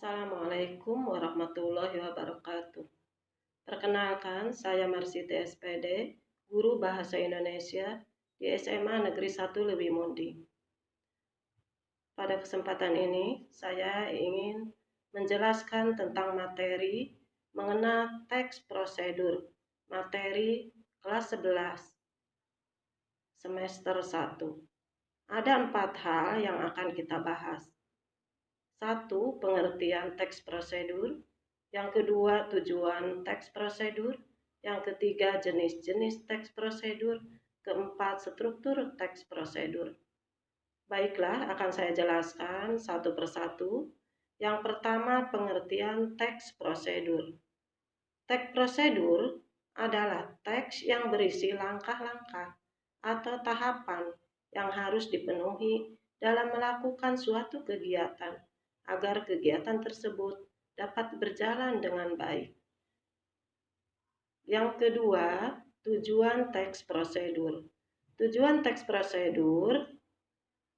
Assalamualaikum warahmatullahi wabarakatuh. Perkenalkan, saya Marsiti SPD, Guru Bahasa Indonesia di SMA Negeri 1 Lewimundi. Pada kesempatan ini, saya ingin menjelaskan tentang materi mengenal teks prosedur, materi kelas 11, semester 1. Ada 4 hal yang akan kita bahas. 1. Pengertian teks prosedur. Yang kedua, tujuan teks prosedur. Yang ketiga, jenis-jenis teks prosedur. Keempat, struktur teks prosedur. Baiklah, akan saya jelaskan satu persatu. Yang pertama, pengertian teks prosedur. Teks prosedur adalah teks yang berisi langkah-langkah atau tahapan yang harus dipenuhi dalam melakukan suatu kegiatan agar kegiatan tersebut dapat berjalan dengan baik. Yang kedua, tujuan teks prosedur. Tujuan teks prosedur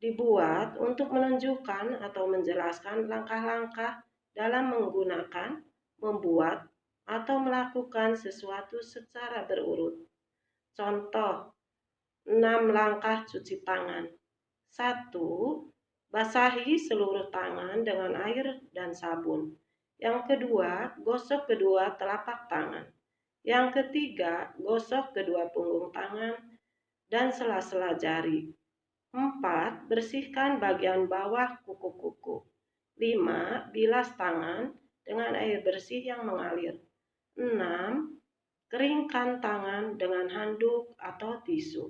dibuat untuk menunjukkan atau menjelaskan langkah-langkah dalam menggunakan, membuat, atau melakukan sesuatu secara berurut. Contoh, 6 langkah cuci tangan. 1. Basahi seluruh tangan dengan air dan sabun. Yang kedua, gosok kedua telapak tangan. Yang ketiga, gosok kedua punggung tangan dan sela-sela jari. 4. Bersihkan bagian bawah kuku-kuku. 5. Bilas tangan dengan air bersih yang mengalir. 6. Keringkan tangan dengan handuk atau tisu.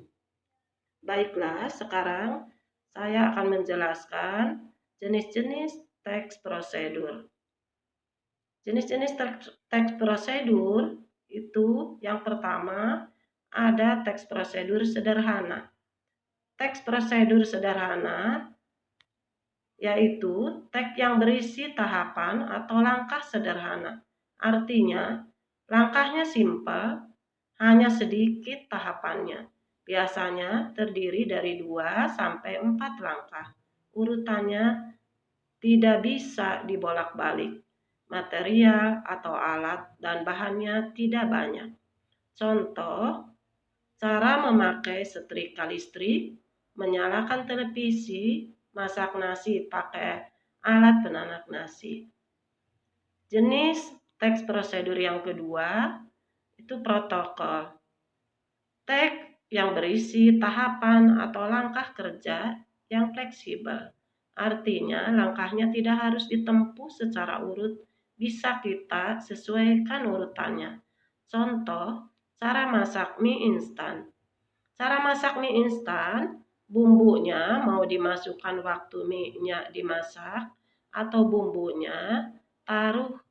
Baiklah, sekarang saya akan menjelaskan jenis-jenis teks prosedur. Jenis-jenis teks prosedur itu yang pertama ada teks prosedur sederhana. Teks prosedur sederhana yaitu teks yang berisi tahapan atau langkah sederhana. Artinya, langkahnya simpel, hanya sedikit tahapannya. Biasanya terdiri dari 2 sampai 4 langkah. Urutannya tidak bisa dibolak-balik. Material atau alat dan bahannya tidak banyak. Contoh, cara memakai setrika listrik, menyalakan televisi, masak nasi pakai alat penanak nasi. Jenis teks prosedur yang kedua itu protokol. Teks yang berisi tahapan atau langkah kerja yang fleksibel. Artinya langkahnya tidak harus ditempuh secara urut, bisa kita sesuaikan urutannya. Contoh, cara masak mie instan. Cara masak mie instan, bumbunya mau dimasukkan waktu mie-nya dimasak atau bumbunya taruh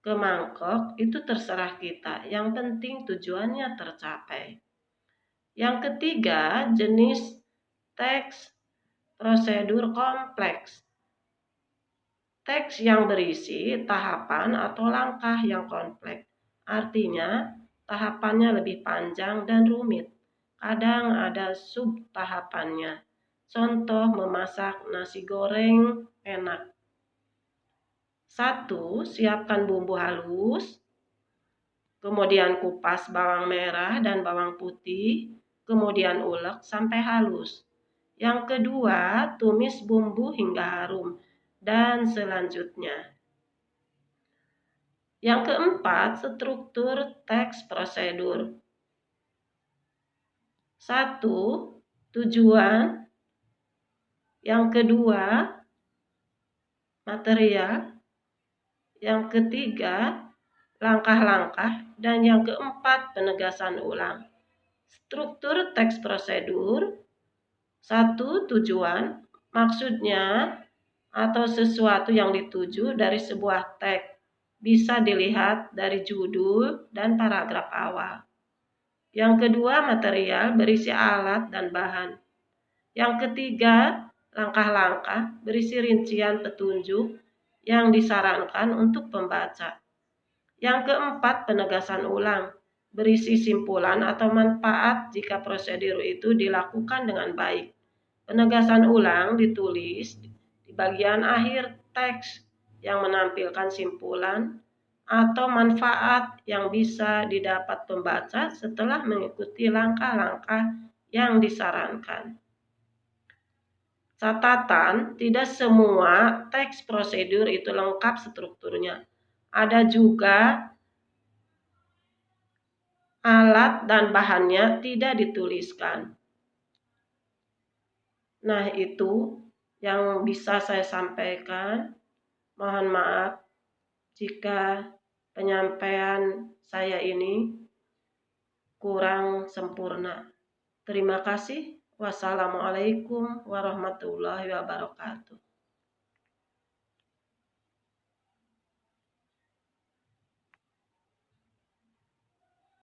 ke mangkok, itu terserah kita. Yang penting tujuannya tercapai. Yang ketiga, jenis teks prosedur kompleks. Teks yang berisi tahapan atau langkah yang kompleks. Artinya, tahapannya lebih panjang dan rumit. Kadang ada sub tahapannya. Contoh, memasak nasi goreng enak. 1. Siapkan bumbu halus. Kemudian kupas bawang merah dan bawang putih. Kemudian ulek sampai halus. Yang kedua, tumis bumbu hingga harum. Dan selanjutnya. Yang keempat, struktur teks prosedur. 1. Tujuan. Yang kedua, material. Yang ketiga, langkah-langkah. Dan yang keempat, penegasan ulang. Struktur teks prosedur. 1. Tujuan, maksudnya atau sesuatu yang dituju dari sebuah teks. Bisa dilihat dari judul dan paragraf awal. Yang kedua, material berisi alat dan bahan. Yang ketiga, langkah-langkah berisi rincian petunjuk yang disarankan untuk pembaca. Yang keempat, penegasan ulang berisi simpulan atau manfaat jika prosedur itu dilakukan dengan baik. Penegasan ulang ditulis di bagian akhir teks yang menampilkan simpulan atau manfaat yang bisa didapat pembaca setelah mengikuti langkah-langkah yang disarankan. Catatan, tidak semua teks prosedur itu lengkap strukturnya. Ada juga alat dan bahannya tidak dituliskan. Nah, itu yang bisa saya sampaikan. Mohon maaf jika penyampaian saya ini kurang sempurna. Terima kasih. Wassalamualaikum warahmatullahi wabarakatuh.